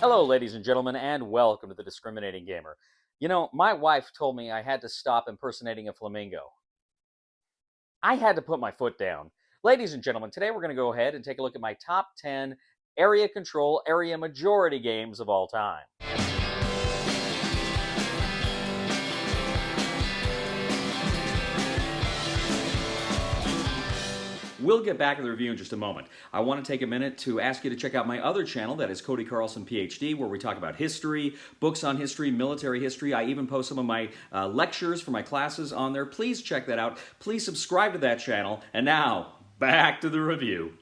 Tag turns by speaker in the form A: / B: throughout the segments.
A: Hello, ladies and gentlemen, and welcome to the Discriminating Gamer. You know, my wife told me I had to stop impersonating a flamingo. I had to put my foot down. Ladies and gentlemen, today we're going to go ahead and take a look at my top 10 area control, area majority games of all time. We'll get back to the review in just a moment. I want to take a minute to ask you to check out my other channel, that is Cody Carlson, PhD, where we talk about history, books on history, military history. I even post some of my lectures for my classes on there. Please check that out. Please subscribe to that channel. And now, back to the review.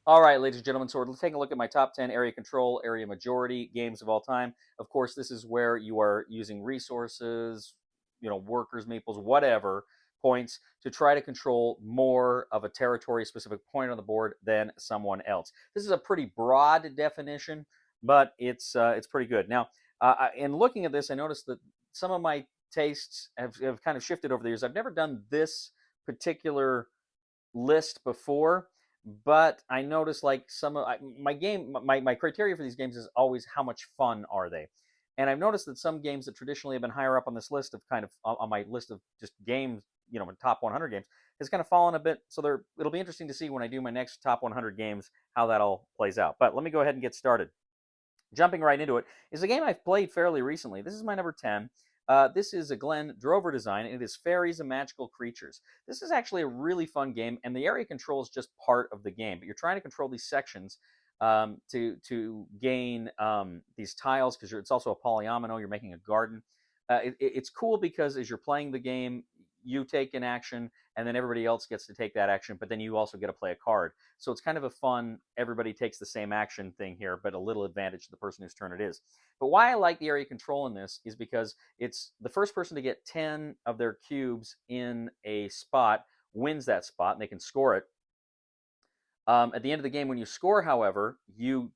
A: All right, ladies and gentlemen, so we're taking a look at my top 10 area control, area majority games of all time. Of course, this is where you are using resources, workers, meeples, whatever, points to try to control more of a territory-specific point on the board than someone else. This is a pretty broad definition, but it's pretty good. Now, in looking at this, I noticed that some of my tastes have kind of shifted over the years. I've never done this particular list before, but I noticed like some of my criteria for these games is always how much fun are they. And I've noticed that some games that traditionally have been higher up on this list of kind of on my list of just games, top 100 games, has kind of fallen a bit. So it'll be interesting to see when I do my next top 100 games how that all plays out. But let me go ahead and get started. Jumping right into it is a game I've played fairly recently. This is my number 10. This is a Glenn Drover design, and it is Fairies and Magical Creatures. This is actually a really fun game, and the area control is just part of the game. But you're trying to control these sections to gain these tiles, because it's also a polyomino. You're making a garden. It's cool because as you're playing the game, you take an action, and then everybody else gets to take that action, but then you also get to play a card. So it's kind of a fun, everybody takes the same action thing here, but a little advantage to the person whose turn it is. But why I like the area control in this is because it's the first person to get 10 of their cubes in a spot wins that spot, and they can score it. At the end of the game, when you score, however, you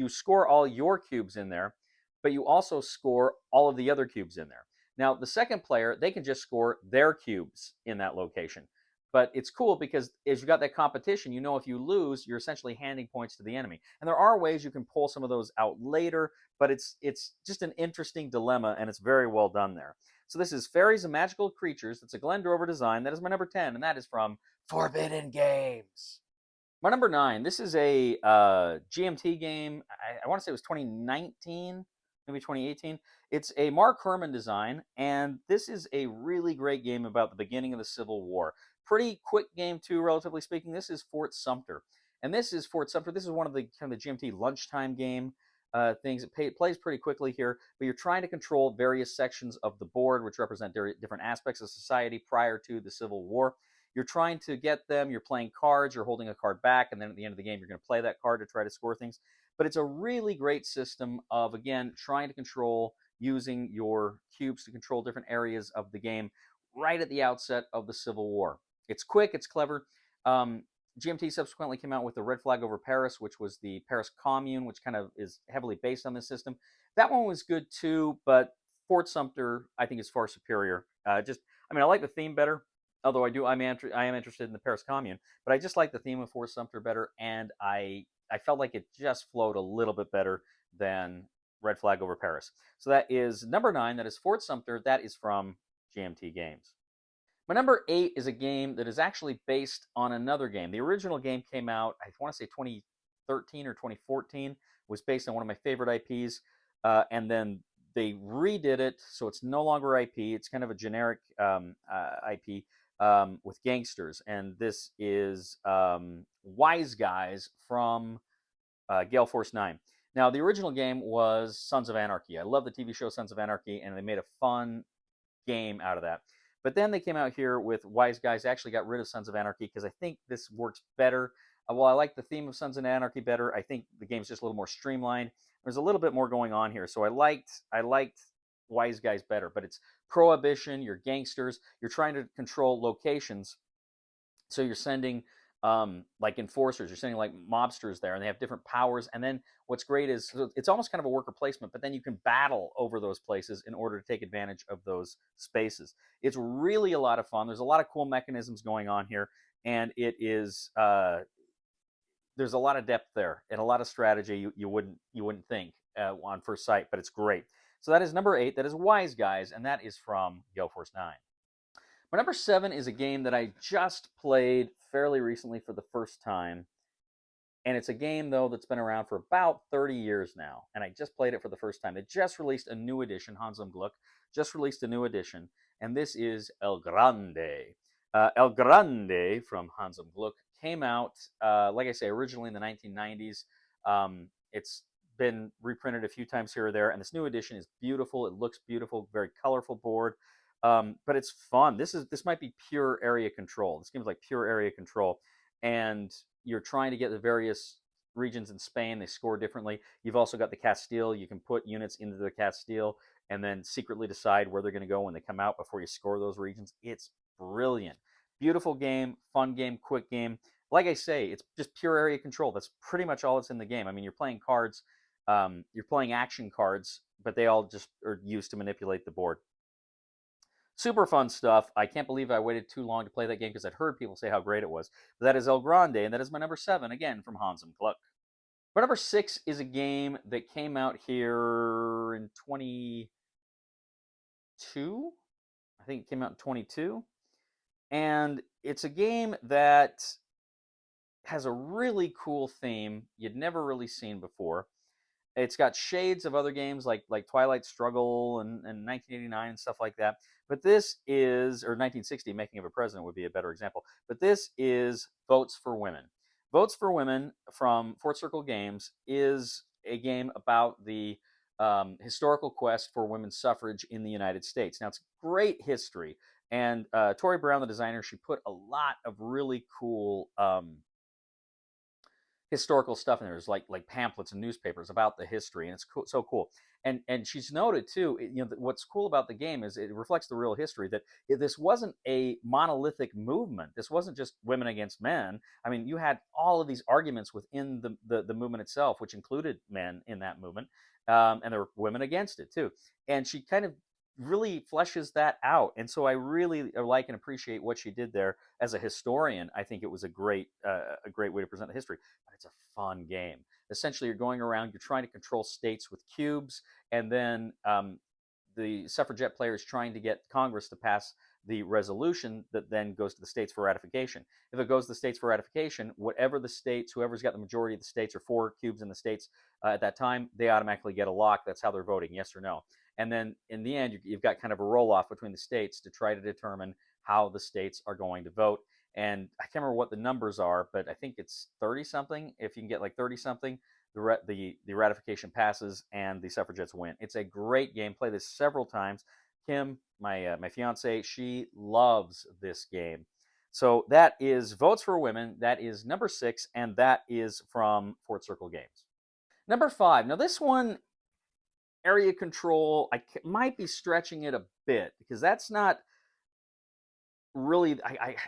A: score all your cubes in there, but you also score all of the other cubes in there. Now, the second player, they can just score their cubes in that location. But it's cool because as you got that competition, if you lose, you're essentially handing points to the enemy. And there are ways you can pull some of those out later, but it's just an interesting dilemma, and it's very well done there. So this is Fairies and Magical Creatures. It's a Glenn Drover design. That is my number 10, and that is from Forbidden Games. My number 9, this is a GMT game. I want to say it was 2019, maybe 2018. It's a Mark Herman design, and this is a really great game about the beginning of the Civil War. Pretty quick game, too, relatively speaking. This is Fort Sumter. And this is Fort Sumter. This is one of the kind of the GMT lunchtime game things. It plays pretty quickly here, but you're trying to control various sections of the board, which represent different aspects of society prior to the Civil War. You're trying to get them, you're playing cards, you're holding a card back, and then at the end of the game, you're going to play that card to try to score things. But it's a really great system of, again, trying to control, using your cubes to control different areas of the game right at the outset of the Civil War. It's quick, it's clever. GMT subsequently came out with the Red Flag over Paris, which was the Paris Commune, which kind of is heavily based on this system. That one was good too, but Fort Sumter, I think, is far superior. I like the theme better. Although I am interested in the Paris Commune, but I just like the theme of Fort Sumter better, and I felt like it just flowed a little bit better than Red Flag over Paris. So that is number 9. That is Fort Sumter. That is from GMT Games. My number 8 is a game that is actually based on another game. The original game came out, I want to say 2013 or 2014, was based on one of my favorite IPs, and then they redid it, so it's no longer IP. It's kind of a generic IP. With gangsters, and this is Wise Guys from Gale Force 9. Now, the original game was Sons of Anarchy. I love the TV show Sons of Anarchy, and they made a fun game out of that. But then they came out here with Wise Guys. They actually got rid of Sons of Anarchy because I think this works better. While I like the theme of Sons of Anarchy better, I think the game's just a little more streamlined. There's a little bit more going on here, so I liked Wise Guys better, but it's prohibition, you're gangsters, you're trying to control locations. So you're sending like enforcers, you're sending like mobsters there, and they have different powers. And then what's great is it's almost kind of a worker placement, but then you can battle over those places in order to take advantage of those spaces. It's really a lot of fun. There's a lot of cool mechanisms going on here, and it is there's a lot of depth there and a lot of strategy you wouldn't think on first sight, but it's great. So that is number 8. That is Wise Guys, and that is from Gale Force 9. My number 7 is a game that I just played fairly recently for the first time. And it's a game, though, that's been around for about 30 years now. And I just played it for the first time. They just released a new edition. Hans im Glück just released a new edition. And this is El Grande. El Grande from Hans im Glück came out, like I say, originally in the 1990s. It's been reprinted a few times here or there. And this new edition is beautiful. It looks beautiful, very colorful board. But it's fun. This might be pure area control. This game is like pure area control. And you're trying to get the various regions in Spain. They score differently. You've also got the Castile. You can put units into the Castile and then secretly decide where they're going to go when they come out before you score those regions. It's brilliant. Beautiful game, fun game, quick game. Like I say, it's just pure area control. That's pretty much all that's in the game. I mean, you're playing cards, you're playing action cards, but they all just are used to manipulate the board. Super fun stuff. I can't believe I waited too long to play that game because I'd heard people say how great it was. But that is El Grande, and that is my number 7, again, from Hans im Glück. My number 6 is a game that came out here in 22. I think it came out in 22. And it's a game that has a really cool theme you'd never really seen before. It's got shades of other games like Twilight Struggle and 1989 and stuff like that. But this is, or 1960, Making of a President would be a better example. But this is Votes for Women. Votes for Women from Fort Circle Games is a game about the historical quest for women's suffrage in the United States. Now, it's great history. And Tori Brown, the designer, she put a lot of really cool historical stuff in there. There's like pamphlets and newspapers about the history, and it's cool, so cool. And she's noted too. What's cool about the game is it reflects the real history that this wasn't a monolithic movement. This wasn't just women against men. I mean, you had all of these arguments within the movement itself, which included men in that movement, and there were women against it too. And she kind of really fleshes that out, and so I really like and appreciate what she did there as a historian. I think it was a great way to present the history. But it's a fun game. Essentially, you're going around, you're trying to control states with cubes, and then the suffragette player is trying to get Congress to pass the resolution that then goes to the states for ratification. If it goes to the states for ratification, whatever the states, whoever's got the majority of the states or 4 cubes in the states at that time, they automatically get a lock. That's how they're voting, yes or no. And then in the end, you've got kind of a roll-off between the states to try to determine how the states are going to vote. And I can't remember what the numbers are, but I think it's 30-something. If you can get like 30-something, the ratification passes and the suffragettes win. It's a great game. Play this several times. Kim, my fiance, she loves this game. So that is Votes for Women. That is number 6, and that is from Fort Circle Games. Number 5. Now this one, area control, I might be stretching it a bit because that's not really,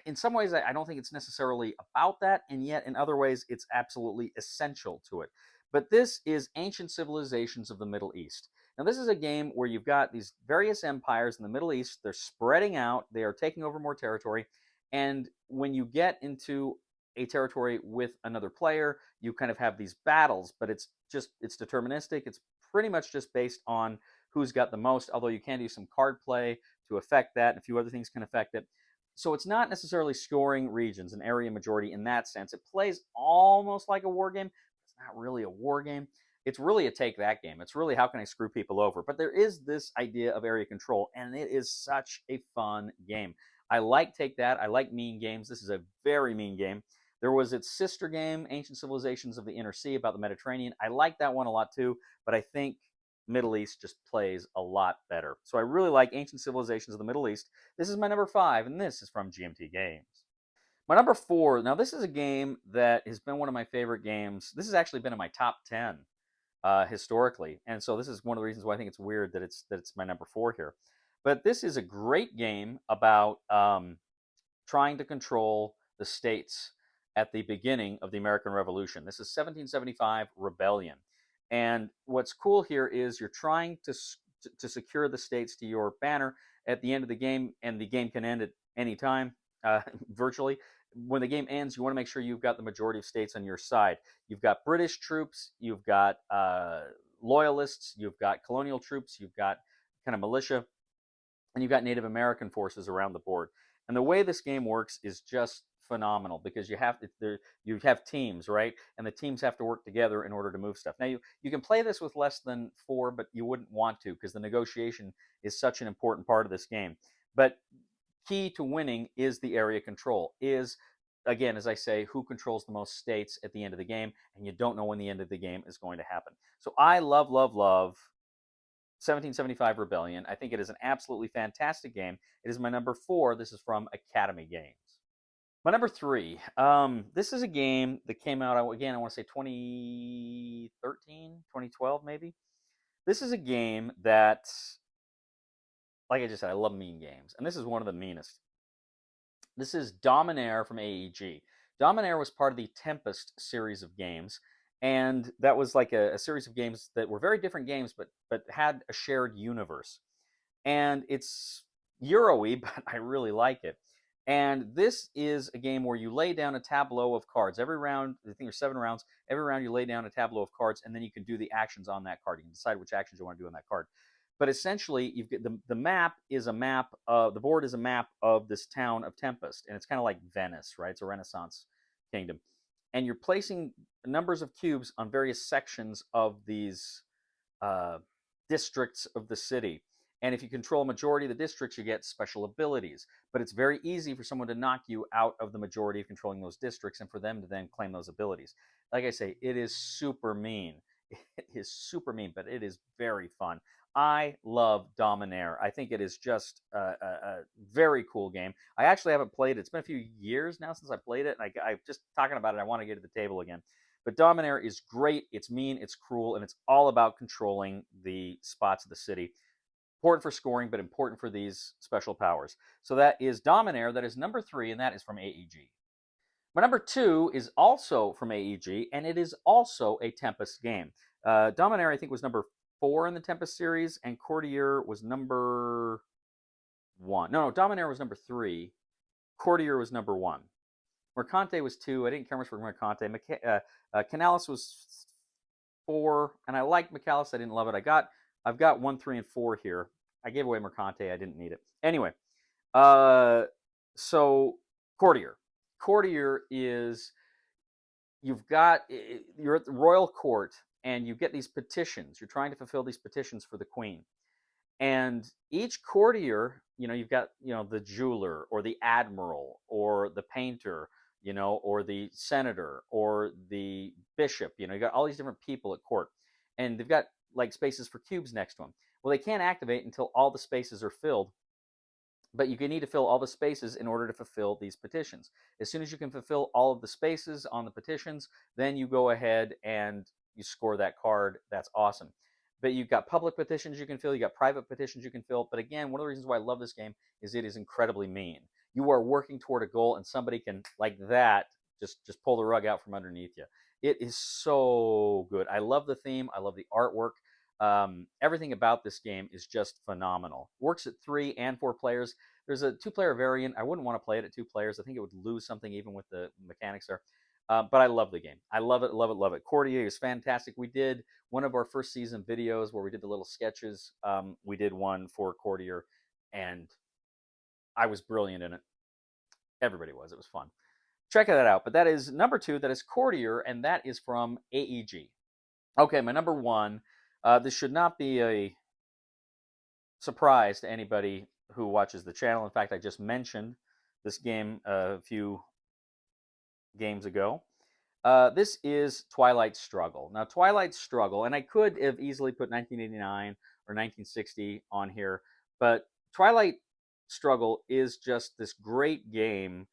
A: in some ways I don't think it's necessarily about that, and yet in other ways it's absolutely essential to it. But this is Ancient Civilizations of the Middle East. Now this is a game where you've got these various empires in the Middle East. They're spreading out, they are taking over more territory, and when you get into a territory with another player, you kind of have these battles, but it's deterministic. It's pretty much just based on who's got the most, although you can do some card play to affect that, and a few other things can affect it. So it's not necessarily scoring regions, an area majority in that sense. It plays almost like a war game. It's not really a war game. It's really a take that game. It's really how can I screw people over. But there is this idea of area control, and it is such a fun game. I like take that. I like mean games. This is a very mean game. There was its sister game, Ancient Civilizations of the Inner Sea, about the Mediterranean. I like that one a lot too, but I think Middle East just plays a lot better. So I really like Ancient Civilizations of the Middle East. This is my number 5, and this is from GMT Games. My number 4, now this is a game that has been one of my favorite games. This has actually been in my top 10 historically, and so this is one of the reasons why I think it's weird that it's my number 4 here. But this is a great game about trying to control the states at the beginning of the American Revolution. This is 1775 Rebellion. And what's cool here is you're trying to secure the states to your banner at the end of the game, and the game can end at any time, virtually. When the game ends, you want to make sure you've got the majority of states on your side. You've got British troops, you've got loyalists, you've got colonial troops, you've got kind of militia, and you've got Native American forces around the board. And the way this game works is just phenomenal because you have teams, right? And the teams have to work together in order to move stuff. Now you can play this with less than 4, but you wouldn't want to because the negotiation is such an important part of this game. But key to winning is the area control. Is again, as I say, who controls the most states at the end of the game, and you don't know when the end of the game is going to happen. So I love, love, love 1775 Rebellion. I think it is an absolutely fantastic game. It is my number 4. This is from Academy Games. My number 3. This is a game that came out, again, I want to say 2013, 2012 maybe. This is a game that, like I just said, I love mean games. And this is one of the meanest. This is Dominaire from AEG. Dominaire was part of the Tempest series of games. And that was like a series of games that were very different games, but had a shared universe. And it's Euro-y, but I really like it. And this is a game where you lay down a tableau of cards. Every round, I think there's 7 rounds, every round you lay down a tableau of cards, and then you can do the actions on that card. You can decide which actions you want to do on that card. But essentially, you've got the map is a map of, the board is a map of this town of Tempest. And it's kind of like Venice, right? It's a Renaissance kingdom. And you're placing numbers of cubes on various sections of these districts of the city. And if you control a majority of the districts, you get special abilities. But it's very easy for someone to knock you out of the majority of controlling those districts and for them to then claim those abilities. Like I say, it is super mean. It is super mean, but it is very fun. I love Dominaire. I think it is just a very cool game. I actually haven't played it. It's been a few years now since I played it. I'm just talking about it. I want to get to the table again. But Dominaire is great. It's mean, it's cruel, and it's all about controlling the spots of the city. Important for scoring, but important for these special powers. So that is Dominaire. That is number 3, and that is from AEG. My number 2 is also from AEG, and it is also a Tempest game. Dominaire, I think, was number 4 in the Tempest series, and Courtier was number 1. No, Dominaire was number 3. Courtier was number 1. Mercante was 2. I didn't care much for Mercante. Canalis was 4, and I liked Michaelis. I didn't love it. I've got 1, 3, and 4 here. I gave away Mercante. I didn't need it. Anyway, so Courtier. Courtier is, you're at the royal court, and you get these petitions. You're trying to fulfill these petitions for the queen. And each courtier, you've got, the jeweler or the admiral or the painter, or the senator or the bishop. You've got all these different people at court, and they've got like spaces for cubes next to them. Well, they can't activate until all the spaces are filled, but you need to fill all the spaces in order to fulfill these petitions. As soon as you can fulfill all of the spaces on the petitions, then you go ahead and you score that card. That's awesome. But you've got public petitions you can fill, you've got private petitions you can fill. But again, one of the reasons why I love this game is it is incredibly mean. You are working toward a goal, and somebody can, like that, just pull the rug out from underneath you. It is so good. I love the theme. I love the artwork. Everything about this game is just phenomenal. Works at 3 and 4 players. There's a 2-player variant. I wouldn't want to play it at 2 players. I think it would lose something even with the mechanics there. But I love the game. I love it, love it, love it. Courtier is fantastic. We did one of our first season videos where we did the little sketches. We did one for Courtier, and I was brilliant in it. Everybody was. It was fun. Check that out. But that is number 2. That is Courtier, and that is from AEG. Okay, my number 1. This should not be a surprise to anybody who watches the channel. In fact, I just mentioned this game a few games ago. This is Twilight Struggle. Now, Twilight Struggle, and I could have easily put 1989 or 1960 on here, but Twilight Struggle is just this great game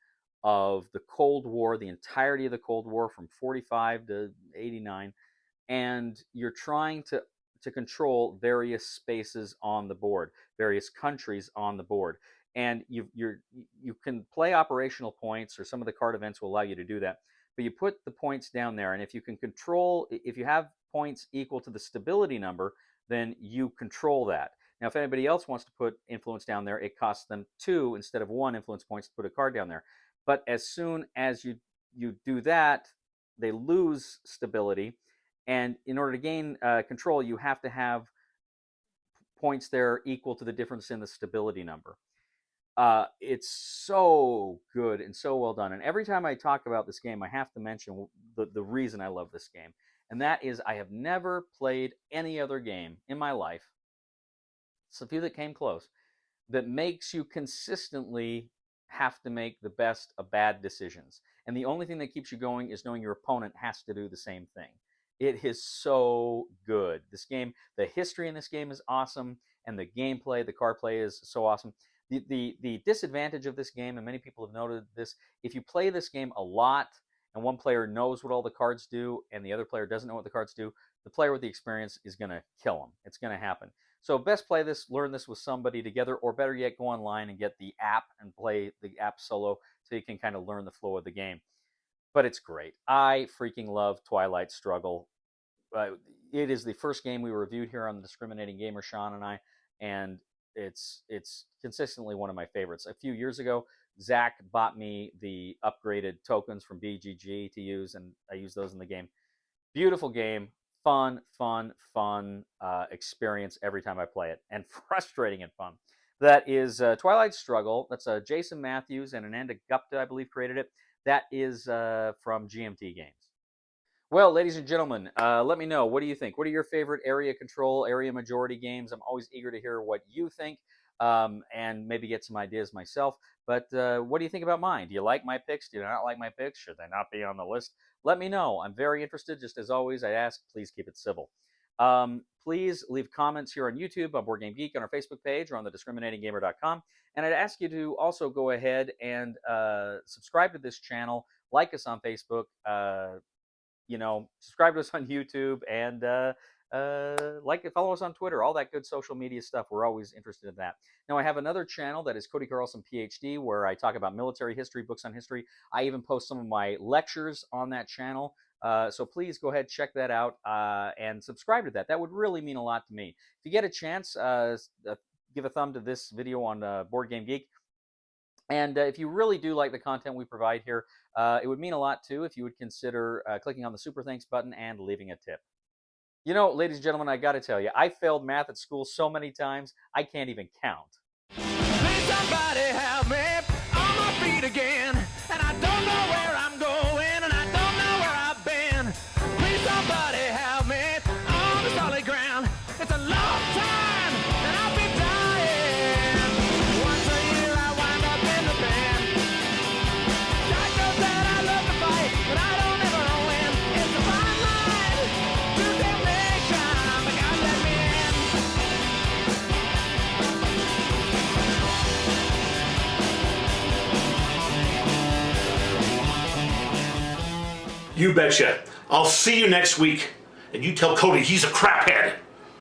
A: of the Cold War, the entirety of the Cold War from 45 to 89, and you're trying to control various spaces on the board, various countries on the board. And you can play operational points, or some of the card events will allow you to do that. But you put the points down there, and if you can control, if you have points equal to the stability number, then you control that. Now, if anybody else wants to put influence down there, it costs them 2 instead of 1 influence points to put a card down there. But as soon as you do that, they lose stability, And in order to gain control, you have to have points there equal to the difference in the stability number. It's so good and so well done. And every time I talk about this game, I have to mention the reason I love this game. And that is I have never played any other game in my life, it's a few that came close, that makes you consistently have to make the best of bad decisions. And the only thing that keeps you going is knowing your opponent has to do the same thing. It is so good. This game, the history in this game is awesome, and the gameplay, the card play is so awesome. The disadvantage of this game, and many people have noted this, if you play this game a lot and one player knows what all the cards do and the other player doesn't know what the cards do, the player with the experience is going to kill them. It's going to happen. So best play this, learn this with somebody together, or better yet, go online and get the app and play the app solo so you can kind of learn the flow of the game. But it's great. I freaking love Twilight Struggle. It is the first game we reviewed here on the Discriminating Gamer, Sean and I, and it's consistently one of my favorites. A few years ago, Zach bought me the upgraded tokens from BGG to use, and I use those in the game. Beautiful game. Fun experience every time I play it, and frustrating and fun. That is Twilight Struggle. That's Jason Matthews and Ananda Gupta, I believe, created it. That is from GMT Games. Well, ladies and gentlemen, let me know. What do you think? What are your favorite area control, area majority games? I'm always eager to hear what you think, and maybe get some ideas myself. But what do you think about mine? Do you like my picks? Do you not like my picks? Should they not be on the list? Let me know. I'm very interested. Just as always, I ask, please keep it civil. Please leave comments here on YouTube, on Board Game Geek, on our Facebook page, or on the discriminatinggamer.com. And I'd ask you to also go ahead and subscribe to this channel, like us on Facebook, subscribe to us on YouTube, and follow us on Twitter, all that good social media stuff. We're always interested in that. Now, I have another channel that is Cody Carlson, PhD, where I talk about military history, books on history. I even post some of my lectures on that channel. So please go ahead, check that out, and subscribe to that. That would really mean a lot to me. If you get a chance, give a thumb to this video on Board Game Geek. And if you really do like the content we provide here, it would mean a lot, too, if you would consider clicking on the Super Thanks button and leaving a tip. You know, ladies and gentlemen, I got to tell you, I failed math at school so many times, I can't even count. Please somebody help me on my feet again, and I don't know where I'm going, and I don't know where I've been. Please somebody help me on the solid ground. It's a long time, and I'll be dying. Once a year I wind up in the band. God knows that I love to fight, but I don't ever win. It's a fine line to damnation, but God let me in.
B: You betcha. I'll see you next week, and you tell Cody he's a craphead.